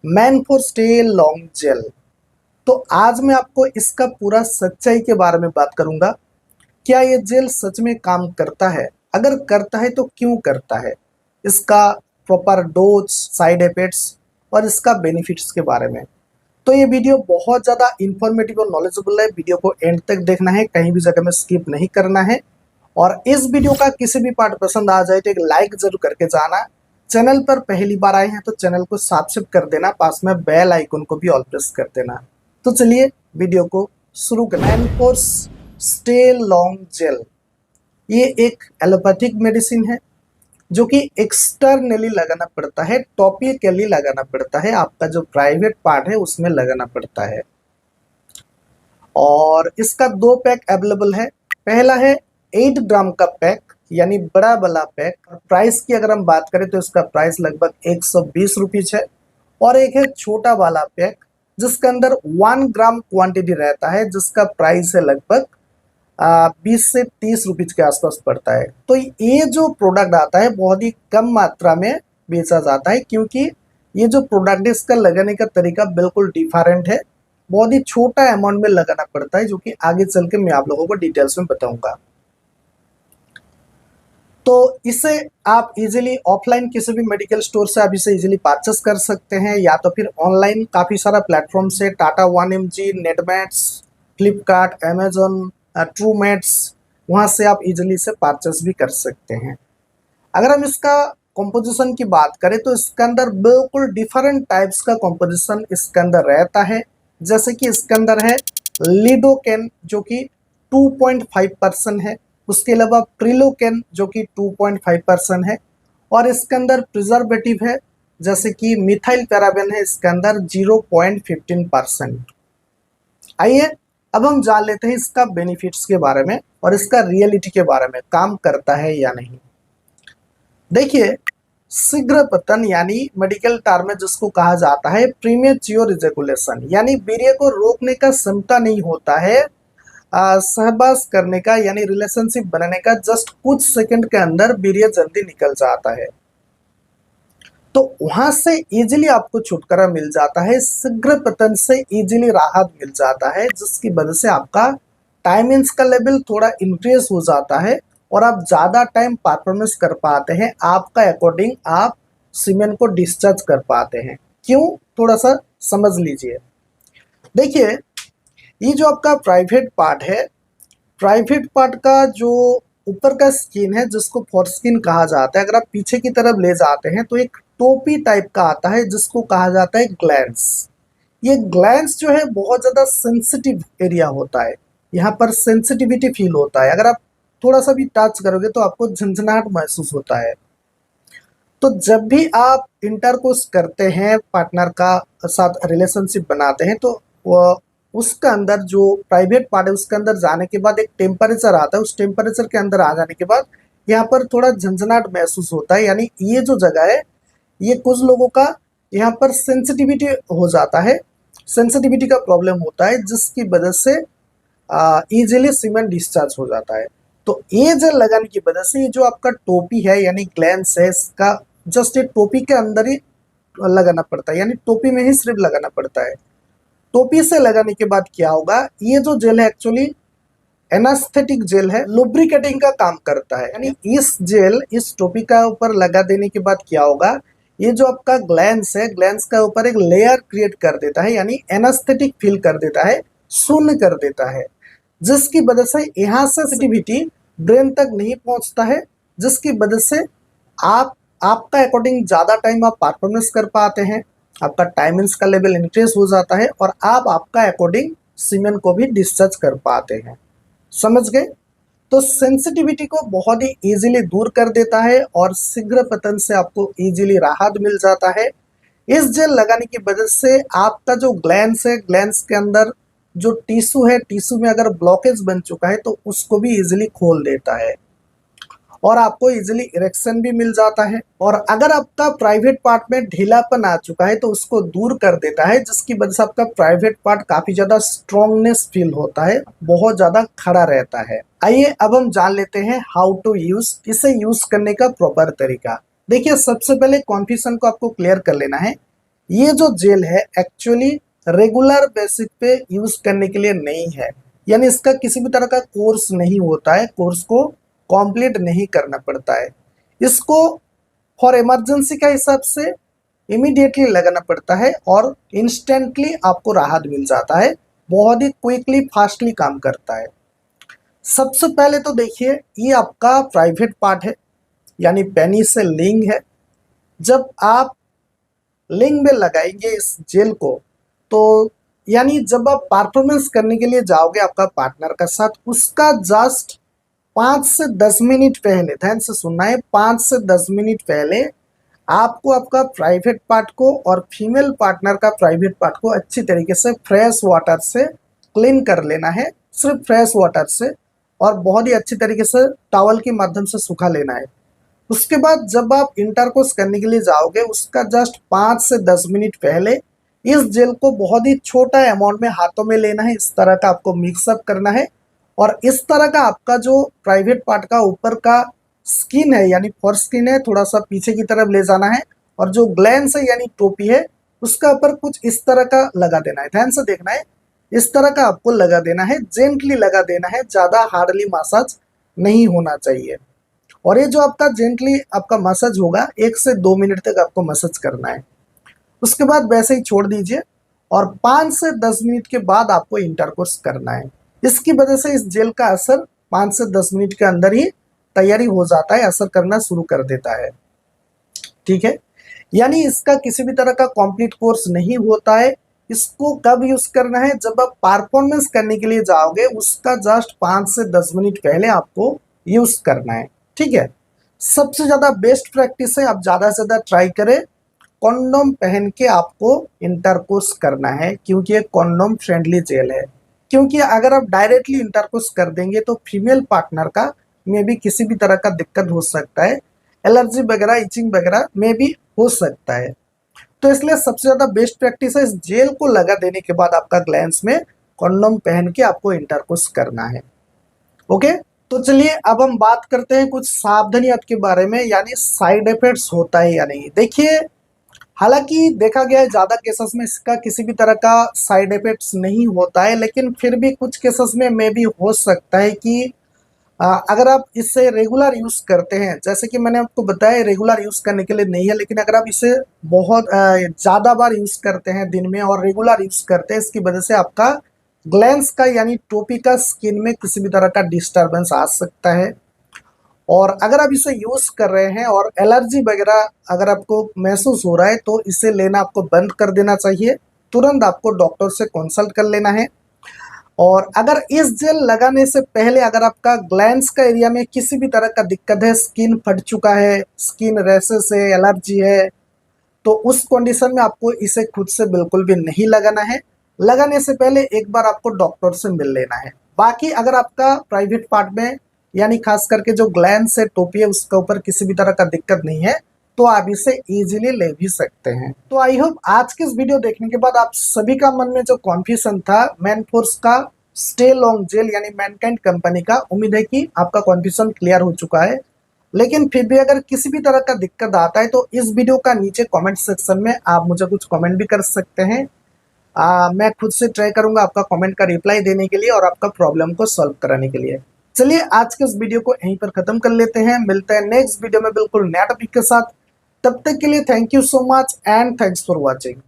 Man for stay long jail. तो आज मैं आपको इसका पूरा सच्चाई के बारे में बात करूंगा। क्या ये जेल सच में काम करता है? अगर करता है तो क्यों करता है? इसका प्रॉपर डोज, साइड इफेक्ट्स और इसका बेनिफिट्स के बारे में। तो ये वीडियो बहुत ज़्यादा इंफॉर्मेटिव और नॉलेजेबल है। वीडियो को एंड तक देखना है, कहीं भी जगह में स्किप नहीं करना है। और इस वीडियो का किसी भी पार्ट पसंद आ जाए तो एक लाइक जरूर करके जाना। चैनल पर पहली बार आए हैं तो चैनल को सब्सक्राइब कर देना, पास में बेल आइकन को भी ऑल प्रेस कर देना। तो चलिए वीडियो को शुरू करते हैं। मैनफोर्स स्टे लॉन्ग जेल ये एक एलोपैथिक मेडिसिन है जो कि एक्सटर्नली लगाना पड़ता है, टॉपिकली लगाना पड़ता है, आपका जो प्राइवेट पार्ट है उसमें लगाना पड़ता है। और इसका 2 पैक अवेलेबल है। पहला है 8 ग्राम का पैक, यानी बड़ा वाला पैक। प्राइस की अगर हम बात करें तो इसका प्राइस लगभग 120 रुपीज है। और एक है छोटा वाला पैक जिसके अंदर 1 ग्राम क्वांटिटी रहता है, जिसका प्राइस है लगभग 20 से 30 रुपीज के आसपास पड़ता है। तो ये जो प्रोडक्ट आता है बहुत ही कम मात्रा में बेचा जाता है, क्योंकि ये जो प्रोडक्ट है इसका लगाने का तरीका बिल्कुल डिफरेंट है। बहुत ही छोटा अमाउंट में लगाना पड़ता है, जो कि आगे चल के मैं आप लोगों को डिटेल्स में बताऊंगा। तो इसे आप इजीली ऑफलाइन किसी भी मेडिकल स्टोर से आप इसे इजीली परचेस कर सकते हैं, या तो फिर ऑनलाइन काफ़ी सारा प्लेटफॉर्म से, टाटा 1mg, नेटमैट्स, फ्लिपकार्ट, अमेजोन, ट्रूमेट्स, वहाँ से आप इजीली इसे परचेस भी कर सकते हैं। अगर हम इसका कॉम्पोजिशन की बात करें तो इसके अंदर बिल्कुल डिफरेंट टाइप्स का कॉम्पोजिशन इसके अंदर रहता है। जैसे कि इसके अंदर है लिडोकेन जो कि 2.5% है, उसके अलावा प्रिलोकेन जो कि 2.5% है, और इसके अंदर प्रिजर्वेटिव है जैसे कि मिथाइल पैराबेन है इसके अंदर 0.15%। आइए अब हम जान लेते हैं इसका बेनिफिट्स के बारे में और इसका रियलिटी के बारे में, काम करता है या नहीं। देखिए, शीघ्र पतन यानी मेडिकल टर्म में जिसको कहा जाता है प्रीमेच्योर इजैकुलेशन, यानी वीर्य को रोकने का क्षमता नहीं होता है सहवास करने का, यानी रिलेशनशिप बनाने का। जस्ट कुछ सेकंड के अंदर वीर्य जल्दी निकल जाता है, तो वहां से इजीली आपको छुटकारा मिल जाता है, शीघ्र पतन से इजीली राहत मिल जाता है, जिसकी वजह से आपका टाइमिंग्स का लेवल थोड़ा इंक्रीज हो जाता है और आप ज़्यादा टाइम परफॉर्मेंस कर पाते हैं। आपका अकॉर्डिंग आप सीमेन को डिस्चार्ज कर पाते हैं। क्यों, थोड़ा सा समझ लीजिए। देखिए, ये जो आपका प्राइवेट पार्ट है, प्राइवेट पार्ट का जो ऊपर का स्किन है जिसको फोरस्किन कहा जाता है, अगर आप पीछे की तरफ ले जाते हैं तो एक टोपी टाइप का आता है जिसको कहा जाता है ग्लैंड्स। ये ग्लैंड्स जो है बहुत ज़्यादा सेंसिटिव एरिया होता है, यहाँ पर सेंसिटिविटी फील होता है। अगर आप थोड़ा सा भी टच करोगे तो आपको झंझनाहट महसूस होता है। तो जब भी आप इंटरकोर्स करते हैं, पार्टनर का साथ रिलेशनशिप बनाते हैं, तो वो उसका अंदर जो प्राइवेट पार्ट है उसके अंदर जाने के बाद एक टेम्परेचर आता है। उस टेम्परेचर के अंदर आ जाने के बाद यहाँ पर थोड़ा झंझनाहट महसूस होता है, यानी ये जो जगह है ये कुछ लोगों का यहाँ पर सेंसिटिविटी हो जाता है, सेंसिटिविटी का प्रॉब्लम होता है, जिसकी वजह से इजीली सीमेन डिस्चार्ज हो जाता है। तो ये जेल लगाने की वजह से ये जो आपका टोपी है यानी ग्लैंड्स है, इसका जस्ट एक टोपी के अंदर ही लगाना पड़ता है, यानी टोपी में ही सिर्फ लगाना पड़ता है। टोपी से लगाने के बाद क्या होगा, ये जो जेल है एक्चुअली एनास्थेटिक जेल है, लुब्रिकेटिंग का काम करता है। यानी इस जेल, इस टोपी का ऊपर लगा देने के बाद क्या होगा, ये जो आपका ग्लैंड्स है, ग्लैंड्स का ऊपर एक लेयर क्रिएट कर देता है, यानी एनास्थेटिक फील कर देता है, शून्य कर देता है, जिसकी वजह से यहाँ से सेंसिटिविटी ब्रेन तक नहीं पहुंचता है, जिसकी वजह से आप आपका अकॉर्डिंग ज़्यादा टाइम आप परफॉर्मेंस कर पाते हैं, आपका टाइमिंग्स का लेवल इंक्रीज हो जाता है और आप आपका अकॉर्डिंग सीमेन को भी डिस्चार्ज कर पाते हैं। समझ गए? तो सेंसिटिविटी को बहुत ही इजीली दूर कर देता है और शीघ्र पतन से आपको इजीली राहत मिल जाता है। इस जेल लगाने की वजह से आपका जो ग्लैंड्स है, ग्लैंड्स के अंदर जो टिश्यू है, टिश्यू में अगर ब्लॉकेज बन चुका है तो उसको भी इजीली खोल देता है और आपको इजीली इरेक्शन भी मिल जाता है। और अगर आपका प्राइवेट पार्ट में ढीलापन आ चुका है तो उसको दूर कर देता है, जिसकी वजह से आपका प्राइवेट पार्ट काफी ज्यादा स्ट्रॉन्गनेस फील होता है, बहुत ज्यादा खड़ा रहता है। आइए अब हम जान लेते हैं हाउ टू यूज, इसे यूज करने का प्रॉपर तरीका। देखिए, सबसे पहले कॉन्फ्यूजन को आपको क्लियर कर लेना है ये जो जेल है एक्चुअली रेगुलर बेसिस पे यूज करने के लिए नहीं है, यानी इसका किसी भी तरह का कोर्स नहीं होता है, कोर्स को कंप्लीट नहीं करना पड़ता है। इसको फॉर इमरजेंसी का हिसाब से इमीडिएटली लगाना पड़ता है और इंस्टेंटली आपको राहत मिल जाता है, बहुत ही क्विकली फास्टली काम करता है। सबसे पहले तो देखिए ये आपका प्राइवेट पार्ट है, यानी पेनिस से लिंग है। जब आप लिंग में लगाएंगे इस जेल को, तो यानी जब आप परफॉर्मेंस करने के लिए जाओगे आपका पार्टनर का साथ, उसका जस्ट 5 से 10 मिनट पहले, ध्यान से सुनना है, 5 से 10 मिनट पहले आपको आपका प्राइवेट पार्ट को और फीमेल पार्टनर का प्राइवेट पार्ट को अच्छी तरीके से फ्रेश वाटर से क्लीन कर लेना है, सिर्फ फ्रेश वाटर से, और बहुत ही अच्छी तरीके से टॉवल के माध्यम से सुखा लेना है। उसके बाद जब आप इंटरकोर्स करने के लिए जाओगे उसका जस्ट 5 से 10 मिनट पहले इस जेल को बहुत ही छोटा अमाउंट में हाथों में लेना है, इस तरह का आपको मिक्सअप करना है, और इस तरह का आपका जो प्राइवेट पार्ट का ऊपर का स्किन है, यानी फॉर स्किन है, थोड़ा सा पीछे की तरफ ले जाना है, और जो ग्लैंस है यानी टोपी है उसका ऊपर कुछ इस तरह का लगा देना है। ध्यान से देखना है, इस तरह का आपको लगा देना है, जेंटली लगा देना है, ज़्यादा हार्डली मसाज नहीं होना चाहिए। और ये जो आपका जेंटली आपका मसाज होगा 1 से 2 मिनट तक आपको मसाज करना है। उसके बाद वैसे ही छोड़ दीजिए और 5 से 10 मिनट के बाद आपको इंटरकोर्स करना है। इसकी वजह से इस जेल का असर 5 से 10 मिनट के अंदर ही तैयारी हो जाता है, असर करना शुरू कर देता है। ठीक है, यानी इसका किसी भी तरह का कंप्लीट कोर्स नहीं होता है। इसको कब यूज करना है, जब आप परफॉर्मेंस करने के लिए जाओगे उसका जस्ट 5 से 10 मिनट पहले आपको यूज करना है। ठीक है, सबसे ज्यादा बेस्ट प्रैक्टिस है, आप ज्यादा से ज्यादा ट्राई करें कॉन्डोम पहन के आपको इंटरकोर्स करना है, क्योंकि ये कॉन्डोम फ्रेंडली जेल है। क्योंकि अगर आप डायरेक्टली इंटरकोर्स कर देंगे तो फीमेल पार्टनर का में भी किसी भी तरह का दिक्कत हो सकता है, एलर्जी वगैरह, इचिंग वगैरह में भी हो सकता है। तो इसलिए सबसे ज्यादा बेस्ट प्रैक्टिस है इस जेल को लगा देने के बाद आपका ग्लैंस में कॉन्डोम पहन के आपको इंटरकोर्स करना है। ओके, तो चलिए अब हम बात करते हैं कुछ सावधानियों के बारे में, यानी साइड इफेक्ट्स होता है या नहीं। देखिए, हालांकि देखा गया है ज़्यादा केसेस में इसका किसी भी तरह का साइड इफेक्ट्स नहीं होता है, लेकिन फिर भी कुछ केसेस में मे भी हो सकता है कि अगर आप इसे रेगुलर यूज़ करते हैं, जैसे कि मैंने आपको बताया रेगुलर यूज़ करने के लिए नहीं है, लेकिन अगर आप इसे बहुत ज़्यादा बार यूज़ करते हैं दिन में और रेगुलर यूज़ करते हैं, इसकी वजह से आपका ग्लैंस का यानी टोपी का स्किन में किसी भी तरह का डिस्टर्बेंस आ सकता है। और अगर आप इसे यूज़ कर रहे हैं और एलर्जी वगैरह अगर आपको महसूस हो रहा है तो इसे लेना आपको बंद कर देना चाहिए, तुरंत आपको डॉक्टर से कंसल्ट कर लेना है। और अगर इस जेल लगाने से पहले अगर आपका ग्लैंड्स का एरिया में किसी भी तरह का दिक्कत है, स्किन फट चुका है, स्किन रैशेस है, एलर्जी है, तो उस कंडीशन में आपको इसे खुद से बिल्कुल भी नहीं लगाना है। लगाने से पहले एक बार आपको डॉक्टर से मिल लेना है। बाकी अगर आपका प्राइवेट पार्ट में यानी खास करके जो ग्लैंड्स है, टोपी है, उसके ऊपर किसी भी तरह का दिक्कत नहीं है तो आप इसे इजीली ले भी सकते हैं। तो आई होप आज के इस वीडियो देखने के बाद आप सभी का मन में जो कॉन्फ्यूजन था मैनफोर्स का स्टे लॉन्ग जेल यानी मैनकाइंड कंपनी का, उम्मीद है कि आपका कॉन्फ्यूजन क्लियर हो चुका है। लेकिन फिर भी अगर किसी भी तरह का दिक्कत आता है तो इस वीडियो का नीचे कमेंट सेक्शन में आप मुझे कुछ कमेंट भी कर सकते हैं। मैं खुद से ट्राई करूंगा आपका कमेंट का रिप्लाई देने के लिए और आपका प्रॉब्लम को सॉल्व कराने के लिए। चलिए आज के इस वीडियो को यहीं पर खत्म कर लेते हैं, मिलते हैं नेक्स्ट वीडियो में बिल्कुल नया टॉपिक के साथ। तब तक के लिए thank you so much and thanks for watching.